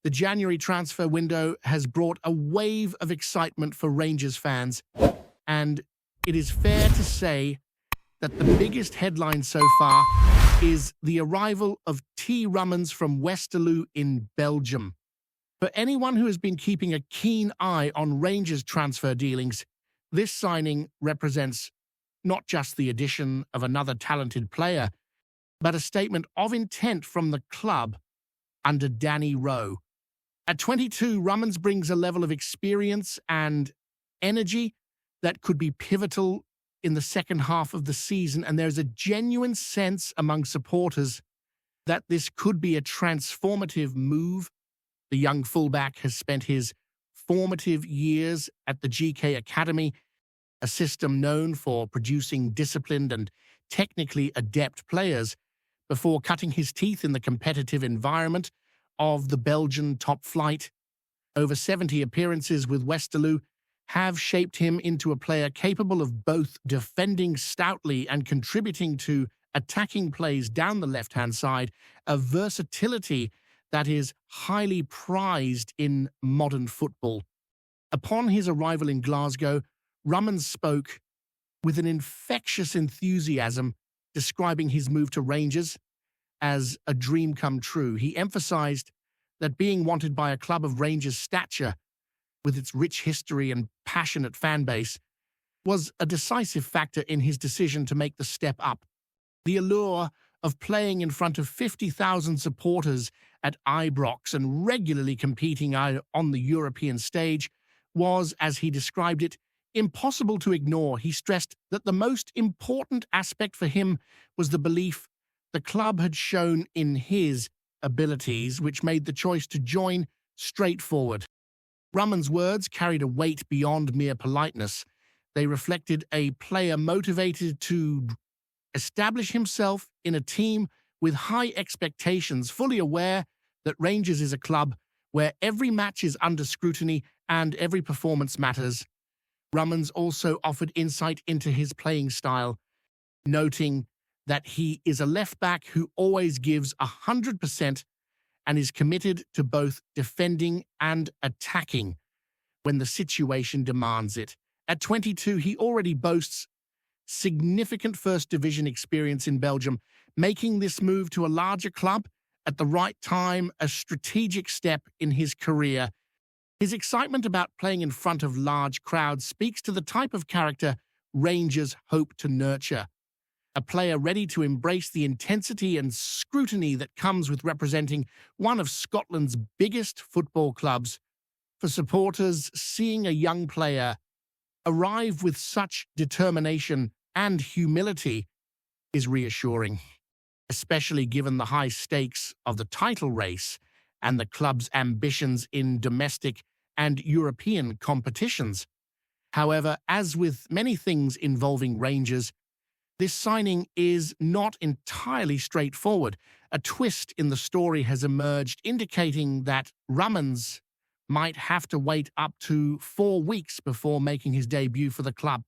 The January transfer window has brought a wave of excitement for Rangers fans, and it is fair to say that the biggest headline so far is the arrival of T. Rummens from Westerlo in Belgium. For anyone who has been keeping a keen eye on Rangers transfer dealings, this signing represents not just the addition of another talented player, but a statement of intent from the club under Danny Röhl. At 22, Rummens brings a level of experience and energy that could be pivotal in the second half of the season, and there's a genuine sense among supporters that this could be a transformative move. The young fullback has spent his formative years at the GK Academy, a system known for producing disciplined and technically adept players, before cutting his teeth in the competitive environment of the Belgian top flight. Over 70 appearances with Westerlo have shaped him into a player capable of both defending stoutly and contributing to attacking plays down the left-hand side, a versatility that is highly prized in modern football. Upon his arrival in Glasgow, Rummens spoke with an infectious enthusiasm, describing his move to Rangers as a dream come true. He emphasized that being wanted by a club of Rangers' stature, with its rich history and passionate fan base, was a decisive factor in his decision to make the step up. The allure of playing in front of 50,000 supporters at Ibrox and regularly competing on the European stage was, as he described it, impossible to ignore. He stressed that the most important aspect for him was the belief the club had shown in his abilities, which made the choice to join straightforward. Rummens' words carried a weight beyond mere politeness. They reflected a player motivated to establish himself in a team with high expectations, fully aware that Rangers is a club where every match is under scrutiny and every performance matters. Rummens also offered insight into his playing style, noting that he is a left-back who always gives 100% and is committed to both defending and attacking when the situation demands it. At 22, he already boasts significant First Division experience in Belgium, making this move to a larger club at the right time a strategic step in his career. His excitement about playing in front of large crowds speaks to the type of character Rangers hope to nurture. A player ready to embrace the intensity and scrutiny that comes with representing one of Scotland's biggest football clubs. For supporters, seeing a young player arrive with such determination and humility is reassuring, especially given the high stakes of the title race and the club's ambitions in domestic and European competitions. However, as with many things involving Rangers, this signing is not entirely straightforward. A twist in the story has emerged, indicating that Rummens might have to wait up to 4 weeks before making his debut for the club.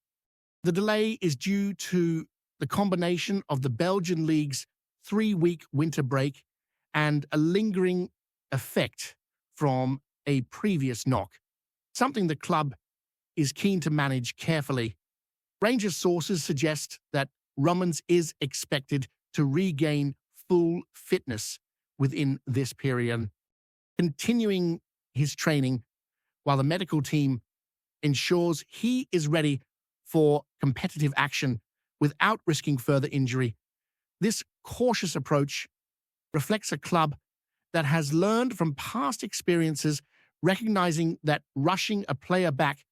The delay is due to the combination of the Belgian League's 3-week winter break and a lingering effect from a previous knock, something the club is keen to manage carefully. Rangers sources suggest that Rummens is expected to regain full fitness within this period, continuing his training while the medical team ensures he is ready for competitive action without risking further injury. This cautious approach reflects a club that has learned from past experiences, recognizing that rushing a player back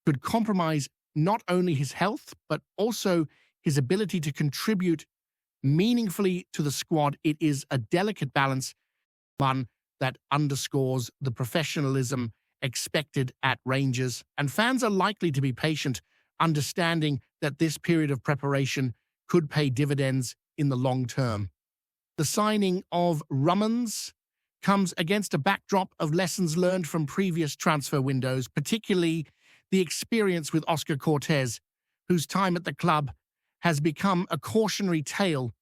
could compromise not only his health, but also his ability to contribute meaningfully to the squad. It is a delicate balance, one that underscores the professionalism expected at Rangers, and fans are likely to be patient, understanding that this period of preparation could pay dividends in the long term. The signing of Rummens comes against a backdrop of lessons learned from previous transfer windows, particularly the experience with Oscar Cortés, whose time at the club has become a cautionary tale.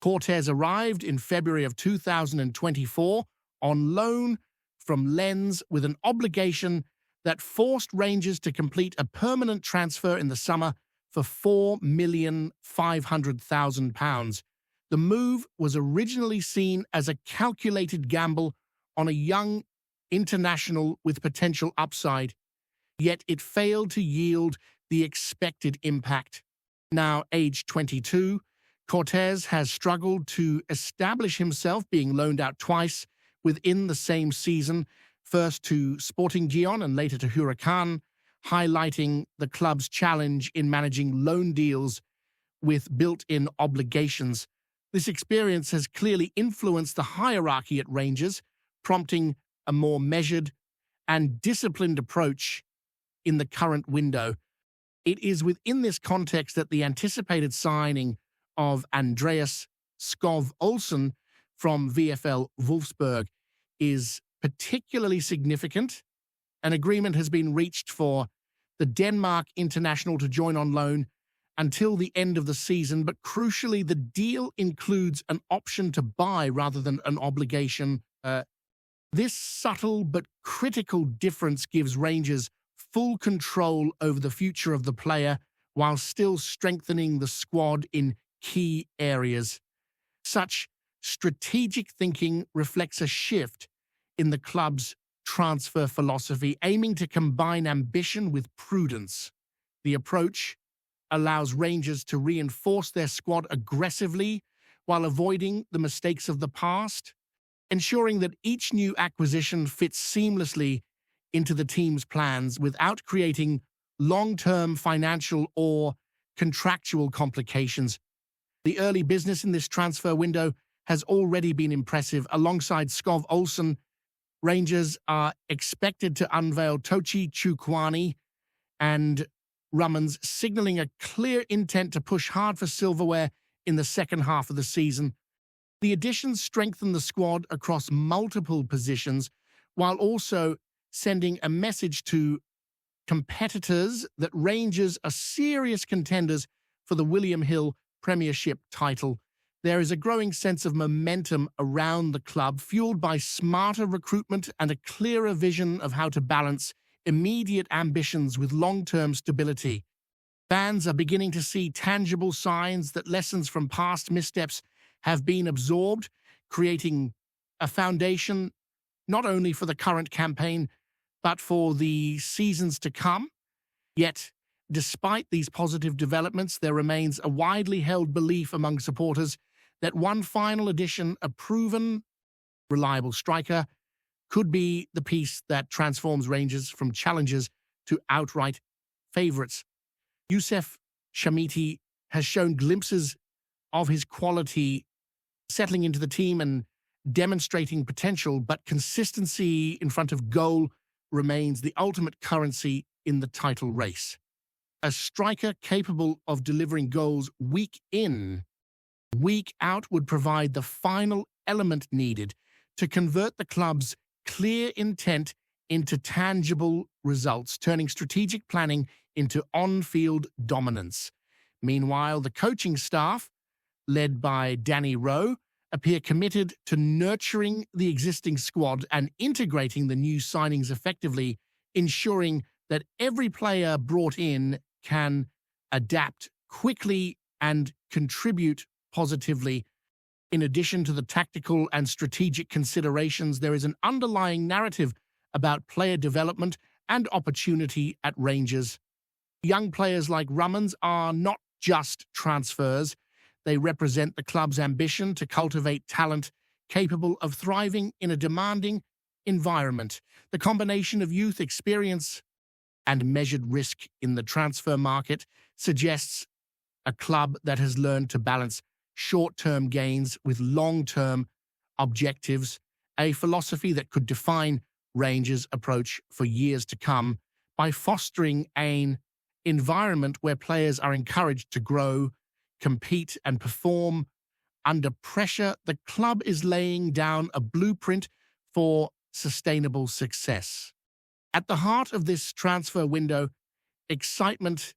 Cortés arrived in February of 2024 on loan from Lens with an obligation that forced Rangers to complete a permanent transfer in the summer for £4,500,000. The move was originally seen as a calculated gamble on a young international with potential upside, yet it failed to yield the expected impact. Now aged 22, Cortez has struggled to establish himself, being loaned out twice within the same season, first to Sporting Gijon and later to Huracan, highlighting the club's challenge in managing loan deals with built-in obligations. This experience has clearly influenced the hierarchy at Rangers, prompting a more measured and disciplined approach in the current window. It is within this context that the anticipated signing of Andreas Skov Olsen from VfL Wolfsburg is particularly significant. An agreement has been reached for the Denmark international to join on loan until the end of the season, but crucially, the deal includes an option to buy rather than an obligation. This subtle but critical difference gives Rangers full control over the future of the player while still strengthening the squad in key areas. Such strategic thinking reflects a shift in the club's transfer philosophy, aiming to combine ambition with prudence. The approach allows Rangers to reinforce their squad aggressively while avoiding the mistakes of the past, ensuring that each new acquisition fits seamlessly into the team's plans without creating long-term financial or contractual complications. The early business in this transfer window has already been impressive. Alongside Skov Olsen, Rangers are expected to unveil Tochi Chukwani and Rummans, signaling a clear intent to push hard for silverware in the second half of the season. The additions strengthen the squad across multiple positions, while also sending a message to competitors that Rangers are serious contenders for the William Hill Premiership title. There is a growing sense of momentum around the club, fueled by smarter recruitment and a clearer vision of how to balance immediate ambitions with long-term stability. Fans are beginning to see tangible signs that lessons from past missteps have been absorbed, creating a foundation not only for the current campaign, but for the seasons to come. Yet, despite these positive developments, there remains a widely held belief among supporters that one final addition, a proven, reliable striker, could be the piece that transforms Rangers from challengers to outright favourites. Youssef Shamiti has shown glimpses of his quality settling into the team and demonstrating potential, but consistency in front of goal remains the ultimate currency in the title race. A striker capable of delivering goals week in, week out would provide the final element needed to convert the club's clear intent into tangible results, turning strategic planning into on-field dominance. Meanwhile, the coaching staff, led by Danny Röhl, appear committed to nurturing the existing squad and integrating the new signings effectively, ensuring that every player brought in can adapt quickly and contribute positively. In addition to the tactical and strategic considerations, there is an underlying narrative about player development and opportunity at Rangers. Young players like Rummans are not just transfers. They represent the club's ambition to cultivate talent capable of thriving in a demanding environment. The combination of youth, experience, and measured risk in the transfer market suggests a club that has learned to balance short-term gains with long-term objectives, a philosophy that could define Rangers' approach for years to come by fostering an environment where players are encouraged to grow, compete, and perform under pressure. The club is laying down a blueprint for sustainable success. At the heart of this transfer window, excitement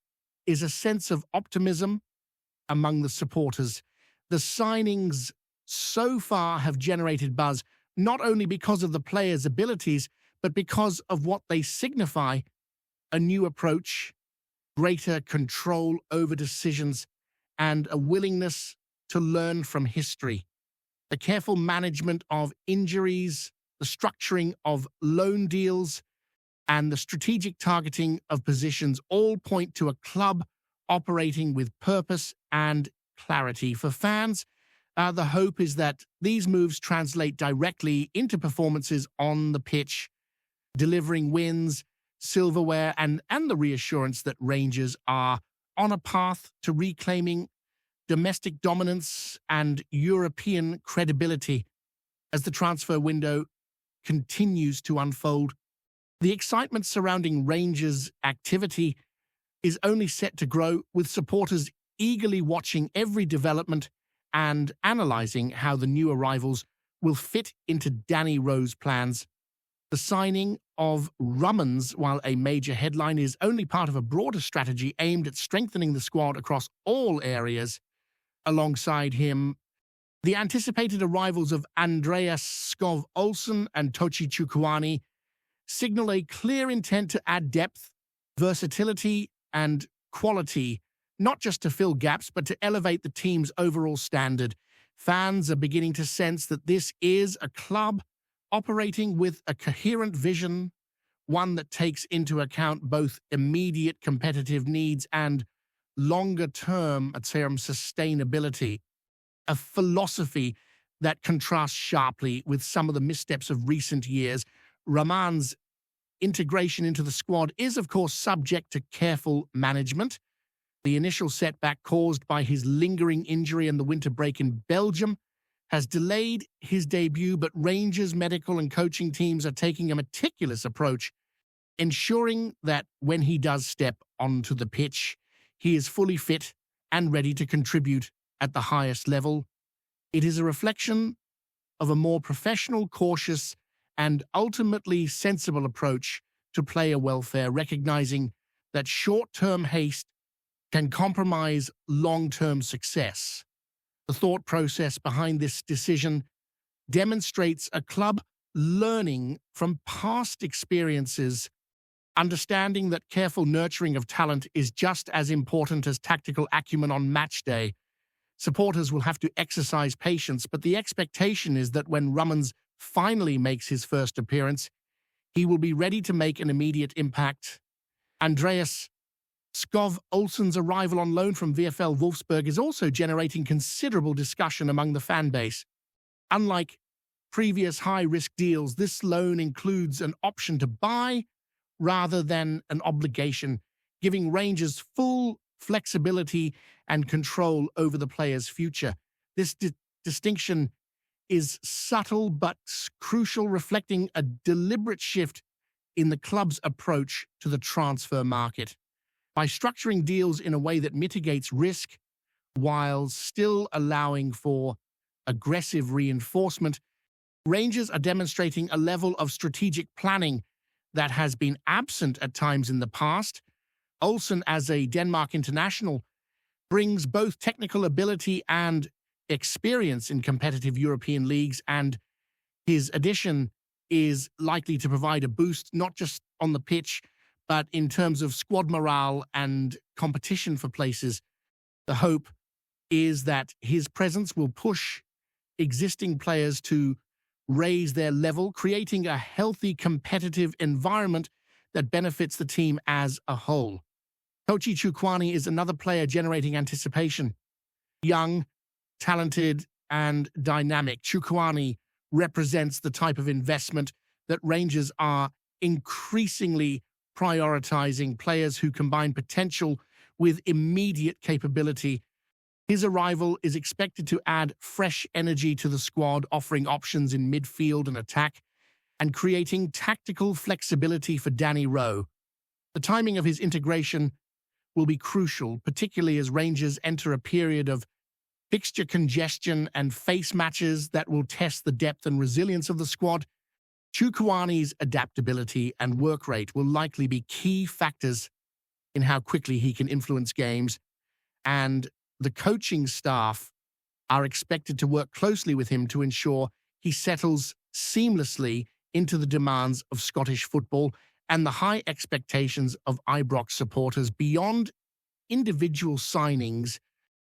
is a sense of optimism among the supporters. The signings so far have generated buzz, not only because of the players' abilities, but because of what they signify: a new approach, greater control over decisions, and a willingness to learn from history. The careful management of injuries, the structuring of loan deals, and the strategic targeting of positions all point to a club operating with purpose and clarity. For fans, the hope is that these moves translate directly into performances on the pitch, delivering wins, silverware, and the reassurance that Rangers are on a path to reclaiming domestic dominance and European credibility. As the transfer window continues to unfold, the excitement surrounding Rangers' activity is only set to grow, with supporters eagerly watching every development and analysing how the new arrivals will fit into Danny Röhl's plans. The signing of Rummans, while a major headline, is only part of a broader strategy aimed at strengthening the squad across all areas. Alongside him, the anticipated arrivals of Andreas Skov Olsen and Tochi Chukwuani signal a clear intent to add depth, versatility, and quality, not just to fill gaps, but to elevate the team's overall standard. Fans are beginning to sense that this is a club operating with a coherent vision, one that takes into account both immediate competitive needs and longer-term sustainability. A philosophy that contrasts sharply with some of the missteps of recent years. Rahman's integration into the squad is, of course, subject to careful management. The initial setback caused by his lingering injury and the winter break in Belgium has delayed his debut, but Rangers' medical and coaching teams are taking a meticulous approach, ensuring that when he does step onto the pitch, he is fully fit and ready to contribute at the highest level. It is a reflection of a more professional, cautious, and ultimately sensible approach to player welfare, recognizing that short-term haste can compromise long-term success. The thought process behind this decision demonstrates a club learning from past experiences, understanding that careful nurturing of talent is just as important as tactical acumen on match day. Supporters will have to exercise patience, but the expectation is that when Rummans finally makes his first appearance, he will be ready to make an immediate impact. Andreas Skov Olsen's arrival on loan from VfL Wolfsburg is also generating considerable discussion among the fan base. Unlike previous high-risk deals, this loan includes an option to buy rather than an obligation, giving Rangers full flexibility and control over the player's future. This distinction is subtle but crucial, reflecting a deliberate shift in the club's approach to the transfer market. By structuring deals in a way that mitigates risk while still allowing for aggressive reinforcement, Rangers are demonstrating a level of strategic planning that has been absent at times in the past. Olsen, as a Denmark international, brings both technical ability and experience in competitive European leagues, and his addition is likely to provide a boost not just on the pitch, but in terms of squad morale and competition for places. The hope is that his presence will push existing players to raise their level, creating a healthy competitive environment that benefits the team as a whole. Tochi Chukwuani is another player generating anticipation. Young, talented, and dynamic, Chukwuani represents the type of investment that Rangers are increasingly prioritizing: players who combine potential with immediate capability. His arrival is expected to add fresh energy to the squad, offering options in midfield and attack, and creating tactical flexibility for Danny Röhl. The timing of his integration will be crucial, particularly as Rangers enter a period of fixture congestion and face matches that will test the depth and resilience of the squad. Chukwuani's adaptability and work rate will likely be key factors in how quickly he can influence games, and the coaching staff are expected to work closely with him to ensure he settles seamlessly into the demands of Scottish football and the high expectations of Ibrox supporters. Beyond individual signings,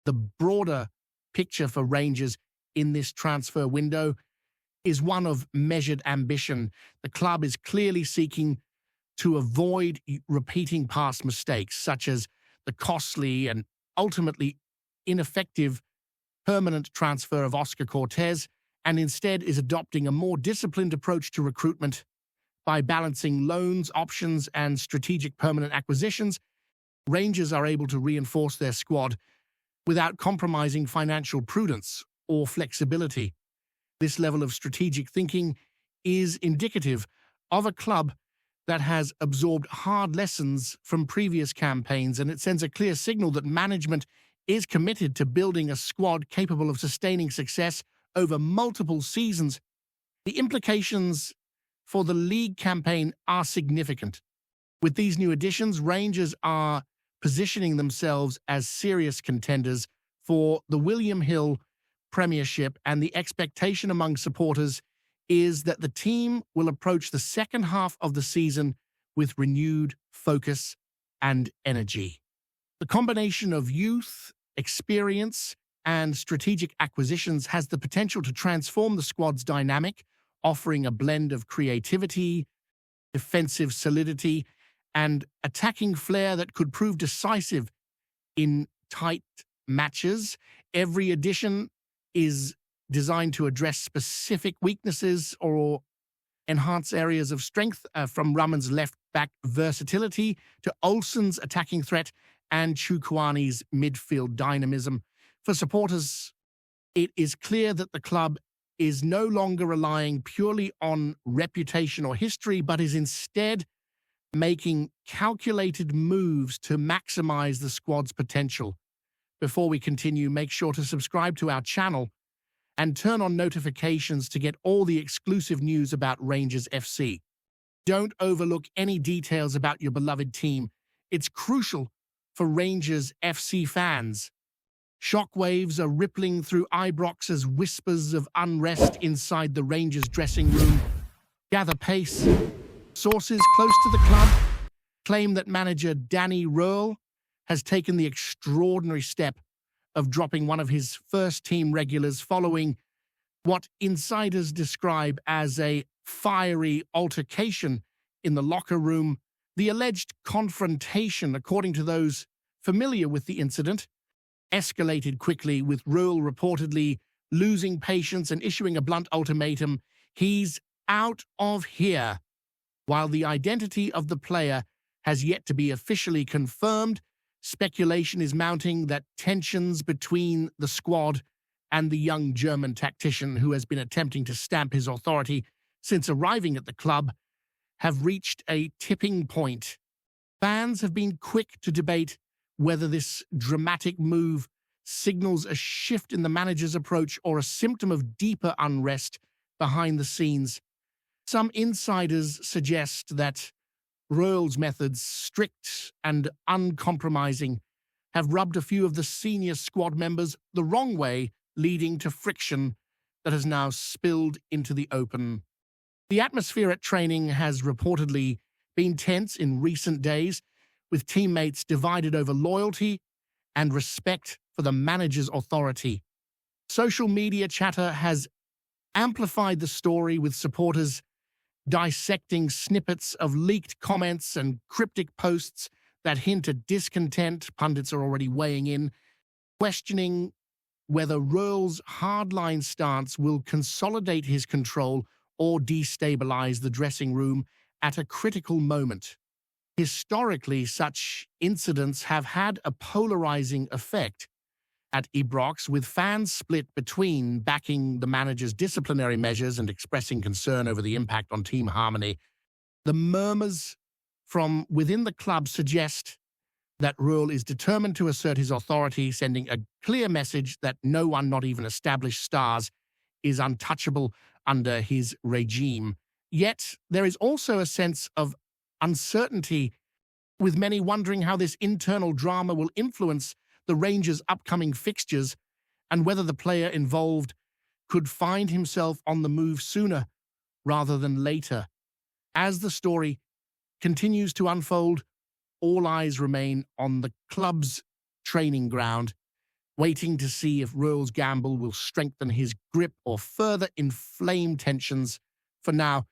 the broader picture for Rangers in this transfer window is one of measured ambition. The club is clearly seeking to avoid repeating past mistakes, such as the costly and ultimately ineffective permanent transfer of Oscar Cortez, and instead is adopting a more disciplined approach to recruitment by balancing loans, options, and strategic permanent acquisitions. Rangers are able to reinforce their squad without compromising financial prudence or flexibility. This level of strategic thinking is indicative of a club that has absorbed hard lessons from previous campaigns, and it sends a clear signal that management is committed to building a squad capable of sustaining success over multiple seasons. The implications for the league campaign are significant. With these new additions, Rangers are positioning themselves as serious contenders for the William Hill Premiership, and the expectation among supporters is that the team will approach the second half of the season with renewed focus and energy. The combination of youth, experience, and strategic acquisitions has the potential to transform the squad's dynamic, offering a blend of creativity, defensive solidity, and attacking flair that could prove decisive in tight matches. Every addition is designed to address specific weaknesses or enhance areas of strength, from Raman's left-back versatility to Olsen's attacking threat and Chukwuani's midfield dynamism. For supporters, it is clear that the club is no longer relying purely on reputation or history, but is instead making calculated moves to maximize the squad's potential. Before we continue, make sure to subscribe to our channel and turn on notifications to get all the exclusive news about Rangers FC. Don't overlook any details about your beloved team. It's crucial for Rangers FC fans. Shockwaves are rippling through Ibrox as whispers of unrest inside the Rangers dressing room gather pace. Sources close to the club claim that manager Danny Röhl has taken the extraordinary step of dropping one of his first-team regulars following what insiders describe as a fiery altercation in the locker room. The alleged confrontation, according to those familiar with the incident, escalated quickly, with Röhl reportedly losing patience and issuing a blunt ultimatum: he's out of here. While the identity of the player has yet to be officially confirmed, speculation is mounting that tensions between the squad and the young German tactician, who has been attempting to stamp his authority since arriving at the club, have reached a tipping point. Fans have been quick to debate whether this dramatic move signals a shift in the manager's approach or a symptom of deeper unrest behind the scenes. Some insiders suggest that Röhl's methods, strict and uncompromising, have rubbed a few of the senior squad members the wrong way, leading to friction that has now spilled into the open. The atmosphere at training has reportedly been tense in recent days, with teammates divided over loyalty and respect for the manager's authority. Social media chatter has amplified the story, with supporters dissecting snippets of leaked comments and cryptic posts that hint at discontent. Pundits are already weighing in, questioning whether Röhl's hardline stance will consolidate his control or destabilize the dressing room at a critical moment. Historically, such incidents have had a polarizing effect at Ibrox, with fans split between backing the manager's disciplinary measures and expressing concern over the impact on team harmony. The murmurs from within the club suggest that Röhl is determined to assert his authority, sending a clear message that no one, not even established stars, is untouchable under his regime. Yet, there is also a sense of uncertainty, with many wondering how this internal drama will influence the Rangers' upcoming fixtures and whether the player involved could find himself on the move sooner rather than later. As the story continues to unfold, all eyes remain on the club's training ground, waiting to see if Röhl's gamble will strengthen his grip or further inflame tensions. For now,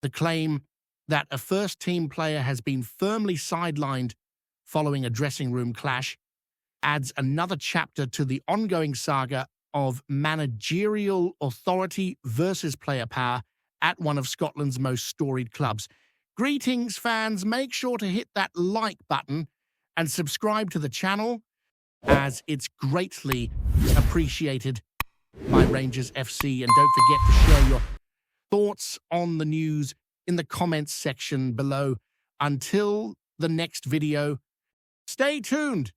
the claim that a first-team player has been firmly sidelined following a dressing room clash adds another chapter to the ongoing saga of managerial authority versus player power at one of Scotland's most storied clubs. Greetings, fans. Make sure to hit that like button and subscribe to the channel, as it's greatly appreciated by Rangers FC. And don't forget to share your thoughts on the news in the comments section below. Until the next video, stay tuned.